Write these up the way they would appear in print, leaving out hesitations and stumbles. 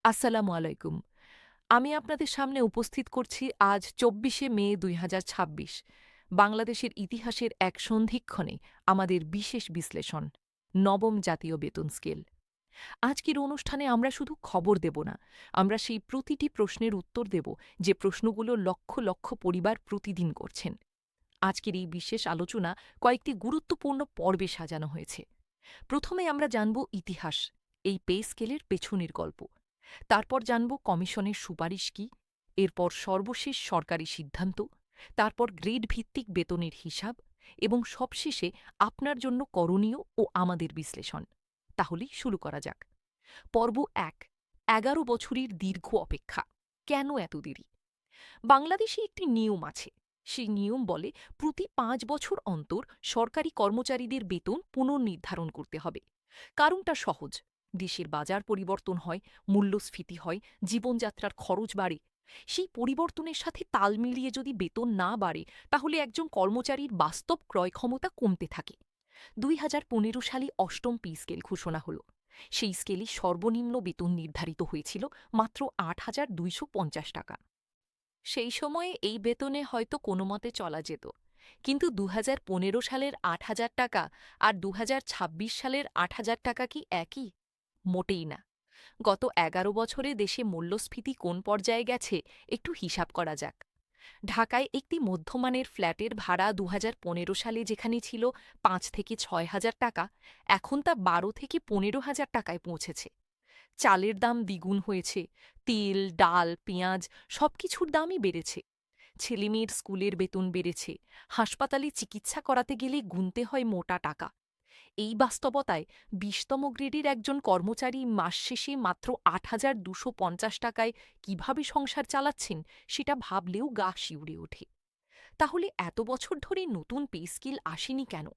আসসালামু আলাইকুম। আমি আপনাদের সামনে উপস্থিত করছি আজ ২৪শে মে ২০২৬ বাংলাদেশের ইতিহাসের এক সন্ধিক্ষণে আমাদের বিশেষ বিশ্লেষণ, নবম জাতীয় বেতন স্কেল। আজকের অনুষ্ঠানে আমরা শুধু খবর দেব না, আমরা সেই প্রতিটি প্রশ্নের উত্তর দেব যে প্রশ্নগুলো লক্ষ লক্ষ পরিবার প্রতিদিন করছেন। আজকের এই বিশেষ আলোচনা কয়েকটি গুরুত্বপূর্ণ পর্বে সাজানো হয়েছে। প্রথমে আমরা জানব ইতিহাস, এই পে স্কেলের পেছনের গল্প। তারপর জানব কমিশনের সুপারিশ কি, এরপর সর্বশেষ সরকারি সিদ্ধান্ত, তারপর গ্রেড ভিত্তিক বেতনের হিসাব এবং সবশেষে আপনার জন্য করণীয় ও আমাদের বিশ্লেষণ। তাহলেই শুরু করা যাক। পর্ব ১, ১১ বছরের দীর্ঘ অপেক্ষা। কেন এত দেরি? বাংলাদেশে একটি নিয়ম আছে। সেই নিয়ম বলে প্রতি ৫ বছর অন্তর সরকারি কর্মচারীদের বেতন পুনর্নির্ধারণ করতে হবে। কারণটা সহজ, দেশের বাজার পরিবর্তন হয়, মূল্যস্ফীতি হয়, জীবনযাত্রার খরচ বাড়ে। সেই পরিবর্তনের সাথে তাল মিলিয়ে যদি বেতন না বাড়ে, তাহলে একজন কর্মচারীর বাস্তব ক্রয় ক্ষমতা কমতে থাকে। ২০১৫ সালে অষ্টম পে স্কেল ঘোষণা হল। সেই স্কেলে সর্বনিম্ন বেতন নির্ধারিত হয়েছিল মাত্র ৮,২৫০ টাকা। সেই সময়ে এই বেতনে হয়তো কোনোমতে চলা যেত। কিন্তু ২০১৫ সালের ৮,০০০ টাকা আর ২০২৬ সালের ৮,০০০ টাকা কি একই? মোটেই না। গত ১১ বছরে দেশে মূল্যস্ফীতি কোন পর্যায়ে গেছে একটু হিসাব করা যাক। ঢাকায় একটি মধ্যমানের ফ্ল্যাটের ভাড়া ২০১৫ সালে যেখানে ছিল ৫ থেকে ৬ হাজার টাকা, এখন তা ১২ থেকে ১৫ হাজার টাকায় পৌঁছেছে। চালের দাম দ্বিগুণ হয়েছে, তেল, ডাল, পেঁয়াজ সবকিছুর দামই বেড়েছে। ছেলেমেয়ের স্কুলের বেতন বেড়েছে, হাসপাতালে চিকিৎসা করাতে গেলে গুনতে হয় মোটা টাকা। এই বাস্তবতায় ২০তম গ্রেডের একজন কর্মচারী মাস শেষে মাত্র ৮,২৫০ টাকায় কিভাবে সংসার চালাচ্ছেন সেটা ভাবলেও গা শিউরে ওঠে। তাহলে এত বছর ধরে নতুন পে স্কেল আসেনি কেন?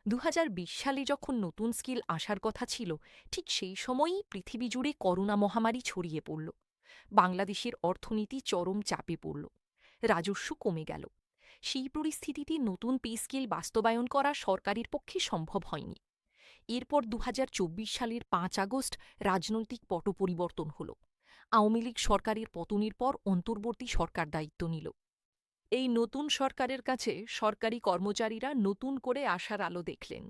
২০২০ সালে যখন নতুন স্কিল আসার কথা ছিল, ঠিক সেই সময়ই পৃথিবী জুড়ে করোনা মহামারী ছড়িয়ে পড়ল। বাংলাদেশের অর্থনীতি চরম চাপে পড়ল, রাজস্ব কমে গেল। সেই পরিস্থিতিতে নতুন পে স্কেল বাস্তবায়ন করা সরকারের পক্ষে সম্ভব হয়নি। এরপর ২০২৪ সালের ৫ আগস্ট রাজনৈতিক পট পরিবর্তন হল। আওয়ামী লীগ সরকারের পতনের পর অন্তর্বর্তী সরকার দায়িত্ব নিল। এই নতুন সরকারের কাছে সরকারি কর্মচারীরা নতুন করে আশার আলো দেখলেন,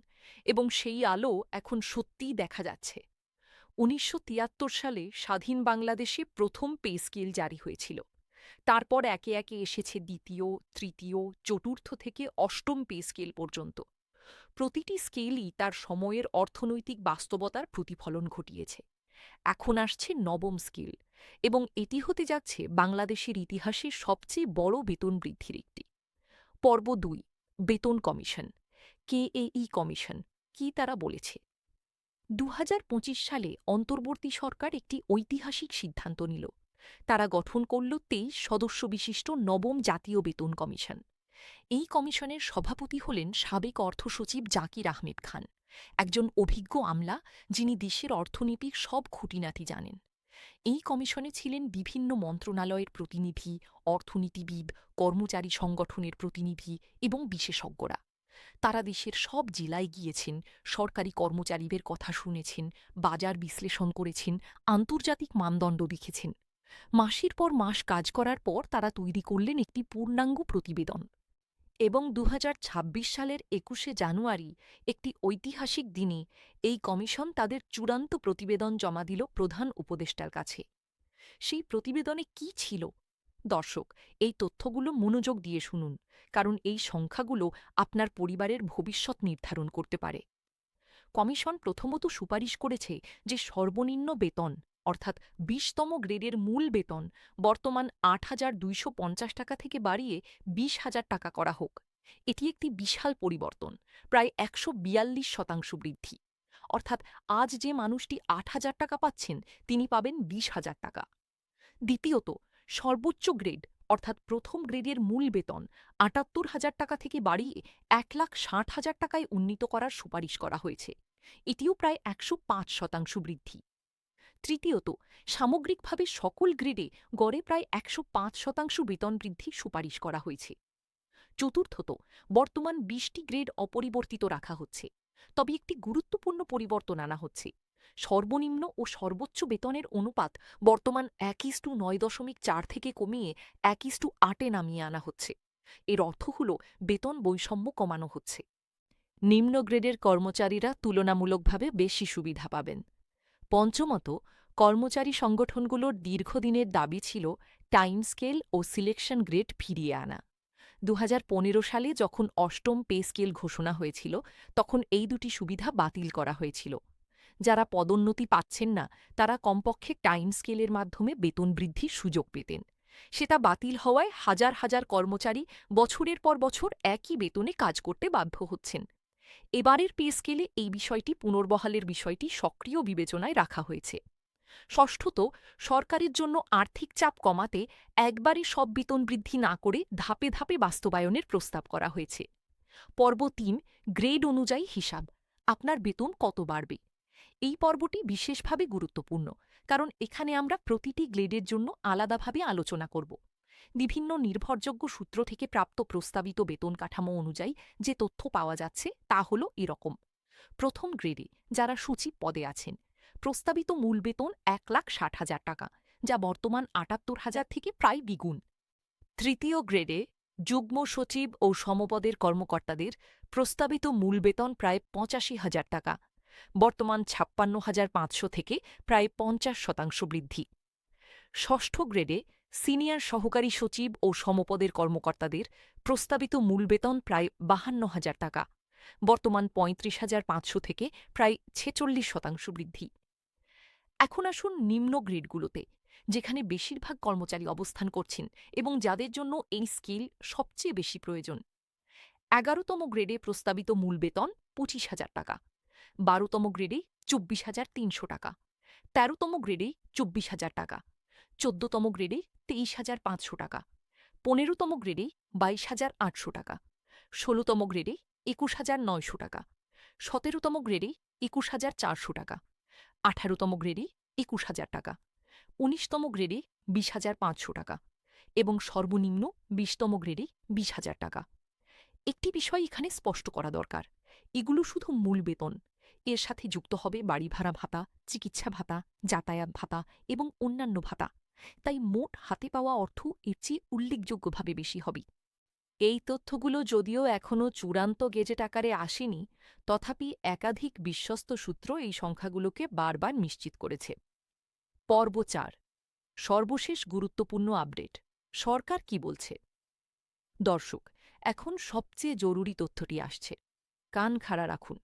এবং সেই আলো এখন সত্যিই দেখা যাচ্ছে। ১৯৭৩ সালে স্বাধীন বাংলাদেশে প্রথম পে স্কেল জারি হয়েছিল। তারপর একে একে এসেছে দ্বিতীয়, তৃতীয়, চতুর্থ থেকে অষ্টম পে স্কেল পর্যন্ত। প্রতিটি স্কেলই তার সময়ের অর্থনৈতিক বাস্তবতার প্রতিফলন ঘটিয়েছে। এখন আসছে নবম স্কেল, এবং এটি হতে যাচ্ছে বাংলাদেশের ইতিহাসে সবচেয়ে বড় বেতন বৃদ্ধির একটি। পর্ব ২, বেতন কমিশন। কেএই কমিশন কি তারা বলেছে? ২০২৫ সালে অন্তর্বর্তী সরকার একটি ঐতিহাসিক সিদ্ধান্ত নিল। তারা গঠন করল ২৩ সদস্য বিশিষ্ট নবম জাতীয় বেতন কমিশন। এই কমিশনের সভাপতি হলেন সাবেক অর্থসচিব জাকির আহমেদ খান, একজন অভিজ্ঞ আমলা যিনি দেশের অর্থনীতির সব খুঁটিনাটি জানেন। এই কমিশনে ছিলেন বিভিন্ন মন্ত্রণালয়ের প্রতিনিধি, অর্থনীতিবিদ, কর্মচারী সংগঠনের প্রতিনিধি এবং বিশেষজ্ঞরা। তারা দেশের সব জেলায় গিয়েছেন, সরকারি কর্মচারীদের কথা শুনেছেন, বাজার বিশ্লেষণ করেছেন, আন্তর্জাতিক মানদণ্ড দেখেছেন। মাসের পর মাস কাজ করার পর তারা তৈরি করলেন একটি পূর্ণাঙ্গ প্রতিবেদন। এবং ২০২৬ সালের ২১শে জানুয়ারি, একটি ঐতিহাসিক দিনে, এই কমিশন তাদের চূড়ান্ত প্রতিবেদন জমা দিল প্রধান উপদেষ্টার কাছে। সেই প্রতিবেদনে কি ছিল? দর্শক, এই তথ্যগুলো মনোযোগ দিয়ে শুনুন, কারণ এই সংখ্যাগুলো আপনার পরিবারের ভবিষ্যৎ নির্ধারণ করতে পারে। কমিশন প্রথমত সুপারিশ করেছে যে সর্বনিম্ন বেতন, অর্থাৎ ২০তম গ্রেডের মূল বেতন বর্তমান ৮,২৫০ টাকা থেকে বাড়িয়ে ২০,০০০ টাকা করা হোক। এটি একটি বিশাল পরিবর্তন, প্রায় ১৪২% বৃদ্ধি। অর্থাৎ আজ যে মানুষটি ৮,০০০ টাকা পাচ্ছেন, তিনি পাবেন ২০,০০০ টাকা। দ্বিতীয়ত, সর্বোচ্চ গ্রেড অর্থাৎ প্রথম গ্রেডের মূল বেতন ৭৮,০০০ টাকা থেকে বাড়িয়ে ১,৬০,০০০ টাকায় উন্নীত করার সুপারিশ করা হয়েছে। এটিও প্রায় ১০৫% বৃদ্ধি। তৃতীয়ত, সামগ্রিকভাবে সকল গ্রেডে গড়ে প্রায় ১০৫% বেতন বৃদ্ধির সুপারিশ করা হয়েছে। চতুর্থত, বর্তমান ২০টি গ্রেড অপরিবর্তিত রাখা হচ্ছে, তবে একটি গুরুত্বপূর্ণ পরিবর্তন আনা হচ্ছে। সর্বনিম্ন ও সর্বোচ্চ বেতনের অনুপাত বর্তমান 1:9.4 থেকে কমিয়ে 1:8-এ নামিয়ে আনা হচ্ছে। এর অর্থ হল বেতন বৈষম্য কমানো হচ্ছে। নিম্ন গ্রেডের কর্মচারীরা তুলনামূলকভাবে বেশি সুবিধা পাবেন। পঞ্চমত, কর্মচারী সংগঠনগুলোর দীর্ঘদিনের দাবি ছিল টাইম স্কেল ও সিলেকশন গ্রেড ফিরিয়ে আনা। 2015 সালে যখন অষ্টম পে স্কেল ঘোষণা হয়েছিল, তখন এই দুটি সুবিধা বাতিল করা হয়েছিল। যারা পদোন্নতি পাচ্ছেন না, তারা কমপক্ষে টাইম স্কেলের মাধ্যমে বেতন বৃদ্ধির সুযোগ পেতেন। সেটা বাতিল হওয়ায় হাজার হাজার কর্মচারী বছরের পর বছর একই বেতনে কাজ করতে বাধ্য হচ্ছেন। এবারের পে স্কেলে এই বিষয়টি পুনর্বহালের বিষয়টি সক্রিয় বিবেচনায় রাখা হয়েছে। ষষ্ঠত, সরকারের জন্য আর্থিক চাপ কমাতে একবারে সব বেতন বৃদ্ধি না করে ধাপে ধাপে বাস্তবায়নের প্রস্তাব করা হয়েছে। পর্ব ৩, গ্রেড অনুযায়ী হিসাব। আপনার বেতন কত বাড়বে? এই পর্বটি বিশেষভাবে গুরুত্বপূর্ণ, কারণ এখানে আমরা প্রতিটি গ্রেডের জন্য আলাদাভাবে আলোচনা করব। বিভিন্ন নির্ভরযোগ্য সূত্র থেকে প্রাপ্ত প্রস্তাবিত বেতন কাঠামো অনুযায়ী যে তথ্য পাওয়া যাচ্ছে তা হল এরকম। প্রথম গ্রেডে যারা সচিব পদে আছেন, প্রস্তাবিত মূল বেতন 1,60,000 টাকা, যা বর্তমান 78,000 থেকে প্রায় দ্বিগুণ। তৃতীয় গ্রেডে যুগ্ম সচিব ও সমপদের কর্মকর্তাদের প্রস্তাবিত মূল বেতন প্রায় 85,000 টাকা, বর্তমান 56,500 থেকে প্রায় 50% বৃদ্ধি। ষষ্ঠ গ্রেডে সিনিয়র সহকারী সচিব ও সমপদের কর্মকর্তাদের প্রস্তাবিত মূল বেতন প্রায় 52,000 টাকা, বর্তমান 35,500 থেকে প্রায় 46% বৃদ্ধি। এখন আসুন নিম্ন গ্রেডগুলোতে, যেখানে বেশিরভাগ কর্মচারী অবস্থান করছেন এবং যাদের জন্য এই স্কেল সবচেয়ে বেশি প্রয়োজন। 11তম গ্রেডে প্রস্তাবিত মূল বেতন 25,000 টাকা, 12তম গ্রেডে 24,300 টাকা, 13তম গ্রেডে 24,000 টাকা, 14তম গ্রেডে 23,500 টাকা, 15তম গ্রেডে 22,800 টাকা, 16তম গ্রেডে 21,900 টাকা, 17তম গ্রেডে 21,400 টাকা, 18তম গ্রেডে 21,000 টাকা, 19তম গ্রেডে 20,500 টাকা এবং সর্বনিম্ন 20তম গ্রেডে 20,000 টাকা। একটি বিষয় এখানে স্পষ্ট করা দরকার, এগুলো শুধু মূল বেতন। এর সাথে যুক্ত হবে বাড়ি ভাড়া ভাতা, চিকিৎসা ভাতা, যাতায়াত ভাতা এবং অন্যান্য ভাতা। তাই মোট হাতে পাওয়া অর্থ এর চেয়ে উল্লেখযোগ্যভাবে বেশি হবে। এই তথ্যগুলো যদিও এখনও চূড়ান্ত গেজেট আকারে আসেনি, তথাপি একাধিক বিশ্বস্ত সূত্র এই সংখ্যাগুলোকে বারবার নিশ্চিত করেছে। পর্ব ৪, সর্বশেষ গুরুত্বপূর্ণ আপডেট। সরকার কি বলছে? দর্শক, এখন সবচেয়ে জরুরি তথ্যটি আসছে। কান খাড়া রাখুন।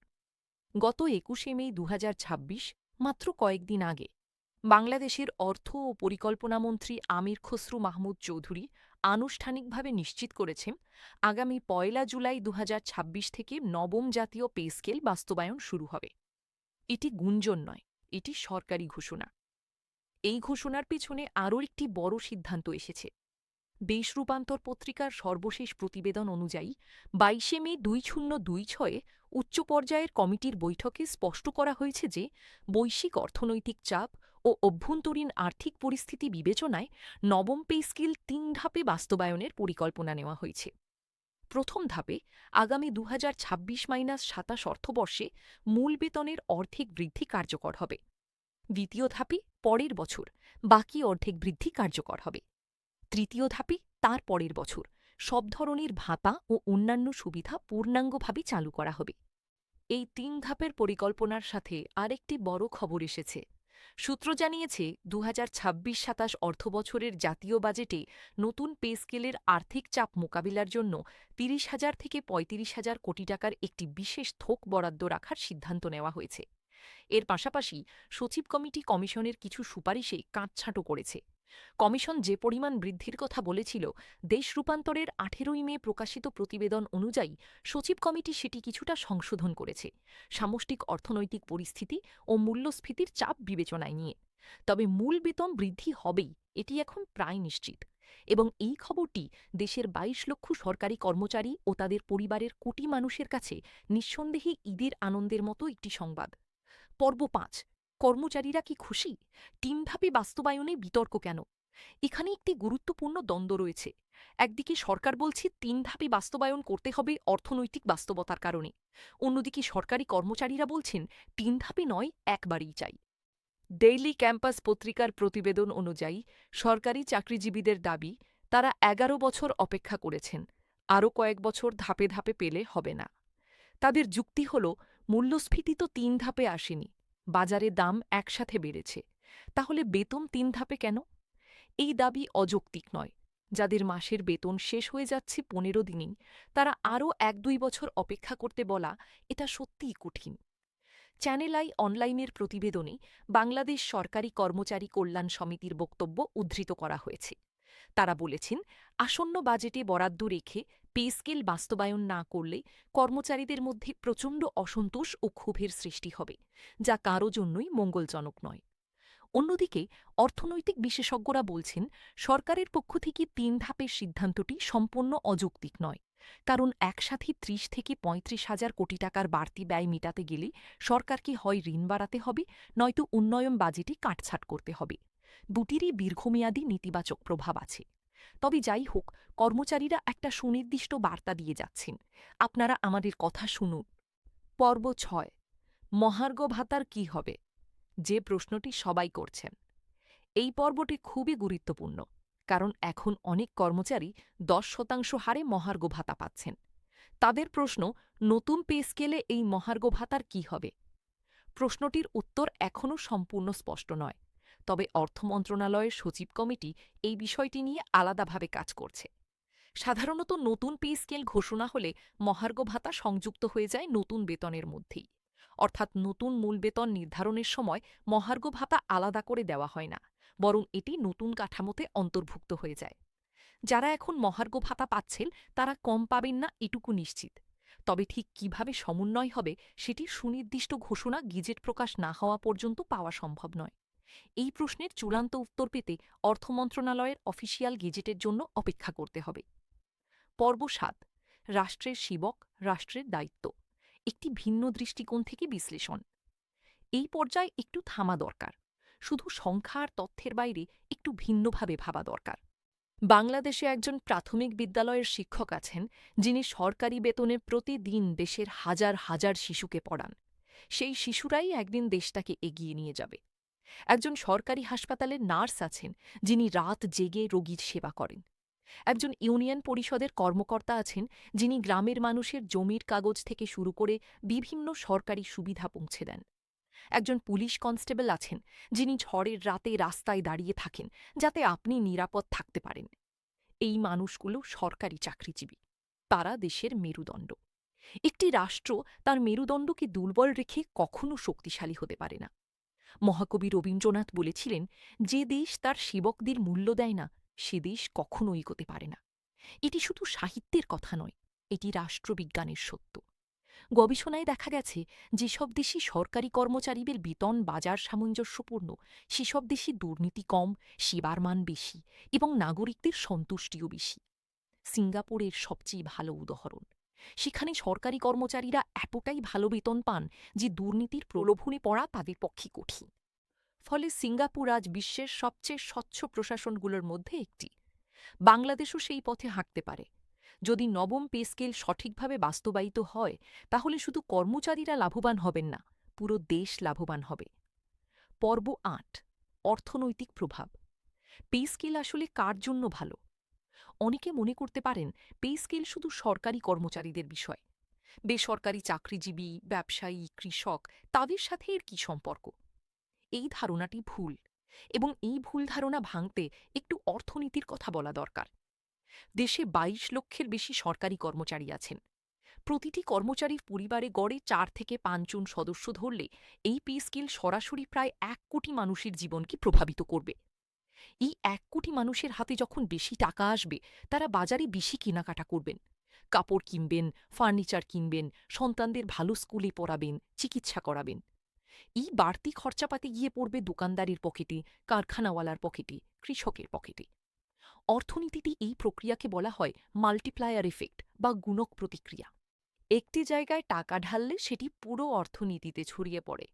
গত 21শে মে 2026, মাত্র কয়েকদিন আগে, বাংলাদেশের অর্থ ও পরিকল্পনামন্ত্রী আমির খসরু মাহমুদ চৌধুরী আনুষ্ঠানিকভাবে নিশ্চিত করেছেন, আগামী 1 জুলাই 2026 থেকে নবম জাতীয় পে স্কেল বাস্তবায়ন শুরু হবে। এটি গুঞ্জন নয়, এটি সরকারি ঘোষণা। এই ঘোষণার পেছনে আরও একটি বড় সিদ্ধান্ত এসেছে। দেশ রূপান্তর পত্রিকার সর্বশেষ প্রতিবেদন অনুযায়ী 22শে মে 2026 উচ্চ পর্যায়ের কমিটির বৈঠকে স্পষ্ট করা হয়েছে যে বৈশ্বিক অর্থনৈতিক চাপ ও অভ্যন্তরীণ আর্থিক পরিস্থিতি বিবেচনায় নবম পে স্কেল 3 ধাপে বাস্তবায়নের পরিকল্পনা নেওয়া হয়েছে। প্রথম ধাপে আগামী 2026-27 অর্থবর্ষে মূল বেতনের অর্ধেক বৃদ্ধি কার্যকর হবে। দ্বিতীয় ধাপে পরের বছর বাকি অর্ধেক বৃদ্ধি কার্যকর হবে। তৃতীয় ধাপে তার পরের বছর সব ধরনের ভাতা ও অন্যান্য সুবিধা পূর্ণাঙ্গভাবে চালু করা হবে। এই 3 ধাপের পরিকল্পনার সাথে আরেকটি বড় খবর এসেছে। সূত্র জানিয়েছে, 2026-27 অর্থবছরের জাতীয় বাজেটে নতুন পে স্কেলের আর্থিক চাপ মোকাবিলার জন্য 30,000 থেকে 35,000 কোটি টাকার একটি বিশেষ থোক বরাদ্দ রাখার সিদ্ধান্ত নেওয়া হয়েছে। এর পাশাপাশি সচিব কমিটি কমিশনের কিছু সুপারিশে কাটছাঁটো করেছে। কমিশন যে পরিমাণ বৃদ্ধির কথা বলেছিল, দেশ রূপান্তরের 18ই মে প্রকাশিত প্রতিবেদন অনুযায়ী সচিব কমিটি সেটি কিছুটা সংশোধন করেছে, সামষ্টিক অর্থনৈতিক পরিস্থিতি ও মূল্যস্ফীতির চাপ বিবেচনায় নিয়ে। তবে মূল বেতন বৃদ্ধি হবেই, এটি এখন প্রায় নিশ্চিত। এবং এই খবরটি দেশের 22 লক্ষ সরকারি কর্মচারী ও তাদের পরিবারের কোটি মানুষের কাছে নিঃসন্দেহে ঈদের আনন্দের মতো একটি সংবাদ। পর্ব 5, কর্মচারীরা কি খুশি? 3 ধাপে বাস্তবায়নে বিতর্ক কেন? এখানে একটি গুরুত্বপূর্ণ দ্বন্দ্ব রয়েছে। একদিকে সরকার বলছে ৩ ধাপে বাস্তবায়ন করতে হবে অর্থনৈতিক বাস্তবতার কারণে। অন্যদিকে সরকারি কর্মচারীরা বলছেন ৩ ধাপে নয়, একবারেই চাই। ডেইলি ক্যাম্পাস পত্রিকার প্রতিবেদন অনুযায়ী সরকারি চাকরিজীবীদের দাবি, তারা ১১ বছর অপেক্ষা করেছেন, আরও কয়েক বছর ধাপে ধাপে পেলে হবে না। তাদের যুক্তি হল, মূল্যস্ফীতি তো ৩ ধাপে আসেনি, বাজারে দাম একসাথে বেড়েছে, তাহলে বেতন ৩ ধাপে কেন? এই দাবি অযৌক্তিক নয়। যাদের মাসের বেতন শেষ হয়ে যাচ্ছে ১৫ দিনেই, তারা আরও ১-২ বছর অপেক্ষা করতে বলা, এটা সত্যিই কঠিন। চ্যানেল আই অনলাইনের প্রতিবেদনে বাংলাদেশ সরকারি কর্মচারী কল্যাণ সমিতির বক্তব্য উদ্ধৃত করা হয়েছে। তারা বলেছেন, আসন্ন বাজেটে বরাদ্দ রেখে পে স্কেল বাস্তবায়ন না করলে কর্মচারীদের মধ্যে প্রচণ্ড অসন্তোষ ও ক্ষোভের সৃষ্টি হবে, যা কারও জন্যই মঙ্গলজনক নয়। অন্যদিকে অর্থনৈতিক বিশেষজ্ঞরা বলছেন, সরকারের পক্ষ থেকে ৩ ধাপের সিদ্ধান্তটি সম্পূর্ণ অযৌক্তিক নয়। কারণ একসাথে ৩০ থেকে ৩৫ হাজার কোটি টাকার বাড়তি ব্যয় মেটাতে গেলে সরকারকে হয় ঋণ বাড়াতে হবে, নয়তো উন্নয়ন বাজেটে কাটছাঁট করতে হবে। দুটিরই দীর্ঘমেয়াদী নেতিবাচক প্রভাব আছে। তবে যাই হোক, কর্মচারীরা একটা সুনির্দিষ্ট বার্তা দিয়ে যাচ্ছেন, আপনারা আমাদের কথা শুনুন। পর্ব ৬, মহার্ঘ ভাতার কী হবে, যে প্রশ্নটি সবাই করছেন। এই পর্বটি খুবই গুরুত্বপূর্ণ, কারণ এখন অনেক কর্মচারী ১০% হারে মহার্ঘ ভাতা পাচ্ছেন। তাদের প্রশ্ন, নতুন পে স্কেলে এই মহার্ঘ ভাতার কী হবে? প্রশ্নটির উত্তর এখনও সম্পূর্ণ স্পষ্ট নয়, তবে অর্থ মন্ত্রণালয়ের সচিব কমিটি এই বিষয়টি নিয়ে আলাদাভাবে কাজ করছে। সাধারণত নতুন পে স্কেল ঘোষণা হলে মহার্ঘ ভাতা সংযুক্ত হয়ে যায় নতুন বেতনের মধ্যেই। অর্থাৎ নতুন মূল বেতন নির্ধারণের সময় মহার্ঘ ভাতা আলাদা করে দেওয়া হয় না, বরং এটি নতুন কাঠামোতে অন্তর্ভুক্ত হয়ে যায়। যারা এখন মহার্ঘ ভাতা পাচ্ছেন তারা কম পাবেন না, এটুকু নিশ্চিত। তবে ঠিক কিভাবে সমন্বয় হবে সেটির সুনির্দিষ্ট ঘোষণা গেজেট প্রকাশ না হওয়া পর্যন্ত পাওয়া সম্ভব নয়। এই প্রশ্নের চূড়ান্ত উত্তর পেতে অর্থ মন্ত্রণালয়ের অফিসিয়াল গেজেটের জন্য অপেক্ষা করতে হবে। পর্ব ৭, রাষ্ট্রের সেবক, রাষ্ট্রের দায়িত্ব, একটি ভিন্ন দৃষ্টিকোণ থেকে বিশ্লেষণ। এই পর্যায়ে একটু থামা দরকার। শুধু সংখ্যা আর তথ্যের বাইরে একটু ভিন্নভাবে ভাবা দরকার। বাংলাদেশে একজন প্রাথমিক বিদ্যালয়ের শিক্ষক আছেন, যিনি সরকারি বেতনে প্রতিদিন দেশের হাজার হাজার শিশুকে পড়ান। সেই শিশুরাই একদিন দেশটাকে এগিয়ে নিয়ে যাবে। একজন সরকারি হাসপাতালের নার্স আছেন, যিনি রাত জেগে রোগীর সেবা করেন। একজন ইউনিয়ন পরিষদের কর্মকর্তা আছেন, যিনি গ্রামের মানুষের জমির কাগজ থেকে শুরু করে বিভিন্ন সরকারি সুবিধা পৌঁছে দেন। একজন পুলিশ কনস্টেবল আছেন, যিনি ঝড়ের রাতে রাস্তায় দাঁড়িয়ে থাকেন যাতে আপনি নিরাপদ থাকতে পারেন। এই মানুষগুলো সরকারি চাকরিজীবী। তারা দেশের মেরুদণ্ড। একটি রাষ্ট্র তার মেরুদণ্ডকে দুর্বল রেখে কখনো শক্তিশালী হতে পারে না। মহাকবি রবীন্দ্রনাথ বলেছিলেন, যে দেশ তার সেবকদের মূল্য দেয় না, সে দেশ কখনো এগোতে পারে না। এটি শুধু সাহিত্যের কথা নয়, এটি রাষ্ট্রবিজ্ঞানের সত্য। গবেষণায় দেখা গেছে, যেসব দেশে সরকারি কর্মচারীদের বেতন বাজার সামঞ্জস্যপূর্ণ, সেসব দেশে দুর্নীতি কম, সেবার মান বেশি এবং নাগরিকদের সন্তুষ্টিও বেশি। সিঙ্গাপুরের সবচেয়ে ভালো উদাহরণ। সেখানে সরকারি কর্মচারীরা এতটাই ভালো বেতন পান যে দুর্নীতির প্রলোভনে পড়া তাদের পক্ষে কঠিন। ফলে সিঙ্গাপুর আজ বিশ্বের সবচেয়ে স্বচ্ছ প্রশাসনগুলোর মধ্যে একটি। বাংলাদেশও সেই পথে হাঁটতে পারে। যদি নবম পে স্কেল সঠিকভাবে বাস্তবায়িত হয়, তাহলে শুধু কর্মচারীরা লাভবান হবেন না, পুরো দেশ লাভবান হবে। পর্ব ৮, অর্থনৈতিক প্রভাব। পে স্কেল আসলে কার জন্য ভালো? অনেকে মনে করতে পারেন পে স্কেল শুধু সরকারি কর্মচারীদের বিষয়। বেসরকারি চাকরিজীবী, ব্যবসায়ী, কৃষক, তাদের সাথে এর কী সম্পর্ক? এই ধারণাটি ভুল, এবং এই ভুল ধারণা ভাঙতে একটু অর্থনীতির কথা বলা দরকার। দেশে ২২ লক্ষের বেশি সরকারি কর্মচারী আছেন। প্রতিটি কর্মচারীর পরিবারে গড়ে ৪ থেকে ৫ জন সদস্য ধরলে এই পে স্কেল সরাসরি প্রায় ১ কোটি মানুষের জীবনকে প্রভাবিত করবে। এই ১ কোটি মানুষের হাতে যখন বেশি টাকা আসবে, তারা বাজারে বেশি কেনাকাটা করবেন। কাপড় কিনবেন, ফার্নিচার কিনবেন, সন্তানদের ভালো স্কুলে পড়াবেন, চিকিৎসা করাবেন। এই বাড়তি খরচাপাতি গিয়ে পড়বে দোকানদারের পকেটে, কারখানাওয়ালার পকেটে, কৃষকের পকেটে। অর্থনীতিতে এই প্রক্রিয়াকে বলা হয় মাল্টিপ্লায়ার এফেক্ট বা গুণক প্রতিক্রিয়া। একটি জায়গায় টাকা ঢাললে সেটি পুরো অর্থনীতিতে ছড়িয়ে পড়ে।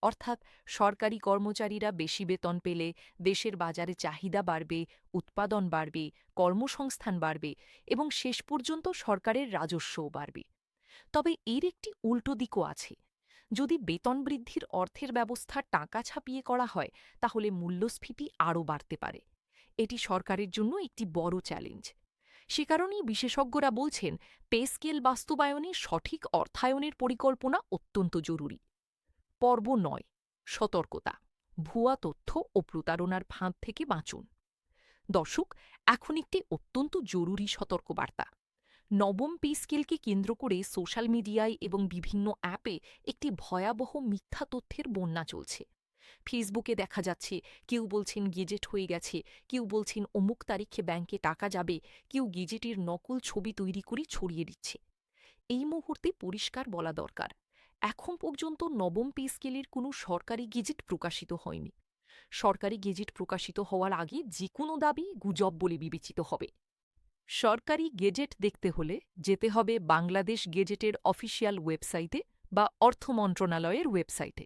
অর্থাৎ সরকারি কর্মচারীরা বেশি বেতন পেলে দেশের বাজারে চাহিদা বাড়বে, উৎপাদন বাড়বে, কর্মসংস্থান বাড়বে এবং শেষ পর্যন্ত সরকারের রাজস্বও বাড়বে। তবে এর একটি উল্টো দিকও আছে। যদি বেতন বৃদ্ধির অর্থের ব্যবস্থা টাকা ছাপিয়ে করা হয়, তাহলে মূল্যস্ফীতি আরও বাড়তে পারে। এটি সরকারের জন্য একটি বড় চ্যালেঞ্জ। সে কারণেই বিশেষজ্ঞরা বলছেন, পে স্কেল বাস্তবায়নে সঠিক অর্থায়নের পরিকল্পনা অত্যন্ত জরুরি। পর্ব ৯, সতর্কতা, ভুয়া তথ্য ও প্রতারণার ফাঁদ থেকে বাঁচুন। দর্শক, এখন একটি অত্যন্ত জরুরি সতর্কবার্তা। নবম পে স্কেলকে কেন্দ্র করে সোশ্যাল মিডিয়ায় এবং বিভিন্ন অ্যাপে একটি ভয়াবহ মিথ্যা তথ্যের বন্যা চলছে। ফেসবুকে দেখা যাচ্ছে কেউ বলছেন গেজেট হয়ে গেছে, কেউ বলছেন অমুক তারিখে ব্যাংকে টাকা যাবে, কেউ গেজেটের নকল ছবি তৈরি করে ছড়িয়ে দিচ্ছে। এই মুহূর্তে পরিষ্কার বলা দরকার, এখন পর্যন্ত নবম পে স্কেলের কোনো সরকারি গেজেট প্রকাশিত হয়নি। সরকারি গেজেট প্রকাশিত হওয়ার আগে যে কোনো দাবি গুজব বলে বিবেচিত হবে। সরকারি গেজেট দেখতে হলে যেতে হবে বাংলাদেশ গেজেটের অফিসিয়াল ওয়েবসাইটে বা অর্থ মন্ত্রণালয়ের ওয়েবসাইটে।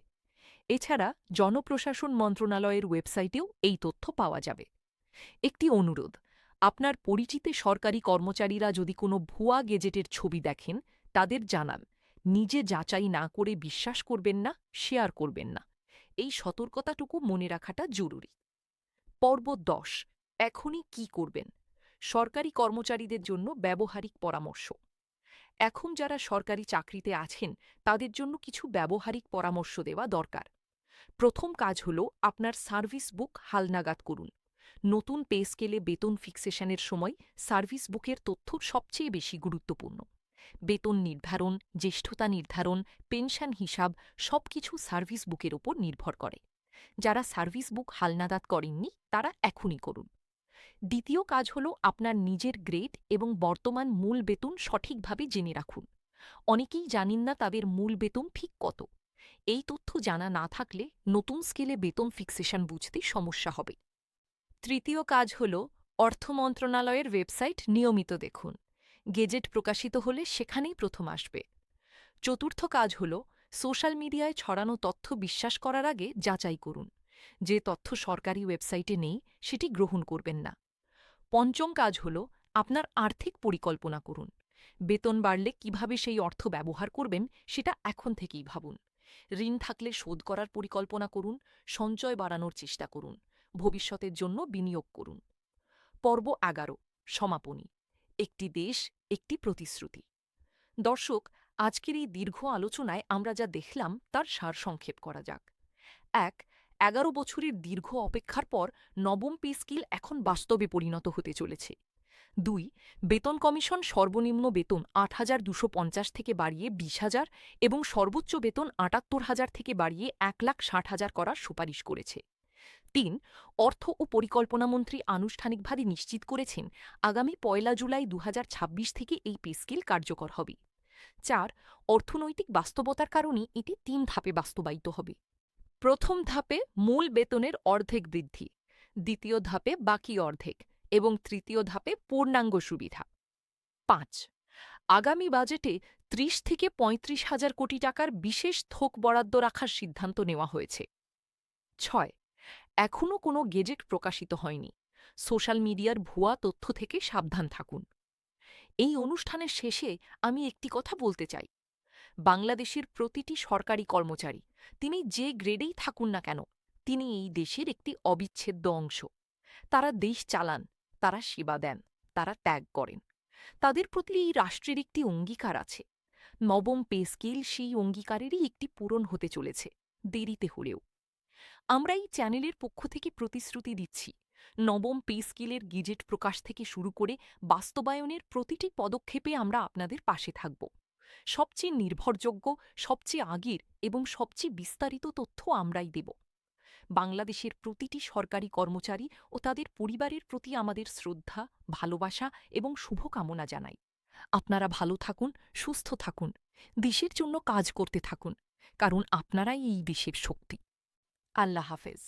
এছাড়া জনপ্রশাসন মন্ত্রণালয়ের ওয়েবসাইটেও এই তথ্য পাওয়া যাবে। একটি অনুরোধ, আপনার পরিচিত সরকারি কর্মচারীরা যদি কোনো ভুয়া গেজেটের ছবি দেখেন, তাদের জানান, নিজে যাচাই না করে বিশ্বাস করবেন না, শেয়ার করবেন না। এই সতর্কতাটুকু মনে রাখাটা জরুরি। পর্ব ১০, এখনই কি করবেন? সরকারি কর্মচারীদের জন্য ব্যবহারিক পরামর্শ। এখন যারা সরকারি চাকরিতে আছেন, তাদের জন্য কিছু ব্যবহারিক পরামর্শ দেওয়া দরকার। প্রথম কাজ হল আপনার সার্ভিস বুক হালনাগাদ করুন। নতুন পে স্কেলে বেতন ফিক্সেশনের সময় সার্ভিস বুকের তথ্য সবচেয়ে বেশি গুরুত্বপূর্ণ। বেতন নির্ধারণ, জ্যেষ্ঠতা নির্ধারণ, পেনশন হিসাব সবকিছু সার্ভিস বুকের ওপর নির্ভর করে। যারা সার্ভিস বুক হালনাগাদ করেননি, তারা এখনই করুন। দ্বিতীয় কাজ হল আপনার নিজের গ্রেড এবং বর্তমান মূল বেতন সঠিকভাবে জেনে রাখুন। অনেকেই জানেন না তাদের মূল বেতন ঠিক কত। এই তথ্য জানা না থাকলে নতুন স্কেলে বেতন ফিক্সেশন বুঝতে সমস্যা হবে। তৃতীয় কাজ হল অর্থ মন্ত্রণালয়ের ওয়েবসাইট নিয়মিত দেখুন। গেজেট প্রকাশিত হলে সেখানেই প্রথম আসবে। চতুর্থ কাজ হল সোশ্যাল মিডিয়ায় ছড়ানো তথ্য বিশ্বাস করার আগে যাচাই করুন। যে তথ্য সরকারি ওয়েবসাইটে নেই, সেটি গ্রহণ করবেন না। পঞ্চম কাজ হল আপনার আর্থিক পরিকল্পনা করুন। বেতন বাড়লে কিভাবে সেই অর্থ ব্যবহার করবেন, সেটা এখন থেকেই ভাবুন। ঋণ থাকলে শোধ করার পরিকল্পনা করুন, সঞ্চয় বাড়ানোর চেষ্টা করুন, ভবিষ্যতের জন্য বিনিয়োগ করুন। পর্ব ১১, সমাপনী, একটি দেশ, একটি প্রতিশ্রুতি। দর্শক, আজকের এই দীর্ঘ আলোচনায় আমরা যা দেখলাম তার সারসংক্ষেপ করা যাক। ১. ১১ বছরের দীর্ঘ অপেক্ষার পর নবম পে স্কেল এখন বাস্তবে পরিণত হতে চলেছে। ২. বেতন কমিশন সর্বনিম্ন বেতন ৮,২৫০ থেকে বাড়িয়ে ২০,০০০ এবং সর্বোচ্চ বেতন ৭৮,০০০ থেকে বাড়িয়ে ১,৬০,০০০ করার সুপারিশ করেছে। ৩. অর্থ ও পরিকল্পনামন্ত্রী আনুষ্ঠানিকভাবে নিশ্চিত করেছেন আগামী ১ জুলাই ২০২৬ থেকে এই পে স্কেল কার্যকর হবে। ৪. অর্থনৈতিক বাস্তবতার কারণে এটি ৩ ধাপে বাস্তবায়িত হবে। প্রথম ধাপে মূল বেতনের অর্ধেক বৃদ্ধি, দ্বিতীয় ধাপে বাকি অর্ধেক এবং তৃতীয় ধাপে পূর্ণাঙ্গ সুবিধা। ৫. আগামী বাজেটে ৩০ থেকে ৩৫,০০০ কোটি টাকার বিশেষ থোক বরাদ্দ রাখার সিদ্ধান্ত নেওয়া হয়েছে। ৬. এখনও কোনো গেজেট প্রকাশিত হয়নি। সোশ্যাল মিডিয়ার ভুয়া তথ্য থেকে সাবধান থাকুন। এই অনুষ্ঠানের শেষে আমি একটি কথা বলতে চাই। বাংলাদেশের প্রতিটি সরকারি কর্মচারী, তিনি যে গ্রেডেই থাকুন না কেন, তিনি এই দেশের একটি অবিচ্ছেদ্য অংশ। তারা দেশ চালান, তারা সেবা দেন, তারা ত্যাগ করেন। তাদের প্রতি এই রাষ্ট্রের একটি অঙ্গীকার আছে। নবম পে স্কেল সেই অঙ্গীকারেরই একটি পূরণ হতে চলেছে, দেরিতে হলেও। আমরা এই চ্যানেলের পক্ষ থেকে প্রতিশ্রুতি দিচ্ছি, নবম পে স্কেলের গেজেট প্রকাশ থেকে শুরু করে বাস্তবায়নের প্রতিটি পদক্ষেপে আমরা আপনাদের পাশে থাকব। সবচেয়ে নির্ভরযোগ্য, সবচেয়ে আগের এবং সবচেয়ে বিস্তারিত তথ্য আমরাই দেব। বাংলাদেশের প্রতিটি সরকারি কর্মচারী ও তাদের পরিবারের প্রতি আমাদের শ্রদ্ধা, ভালোবাসা এবং শুভকামনা জানাই। আপনারা ভালো থাকুন, সুস্থ থাকুন, দেশের জন্য কাজ করতে থাকুন, কারণ আপনারাই এই দেশের শক্তি। আল্লাহ হাফেজ।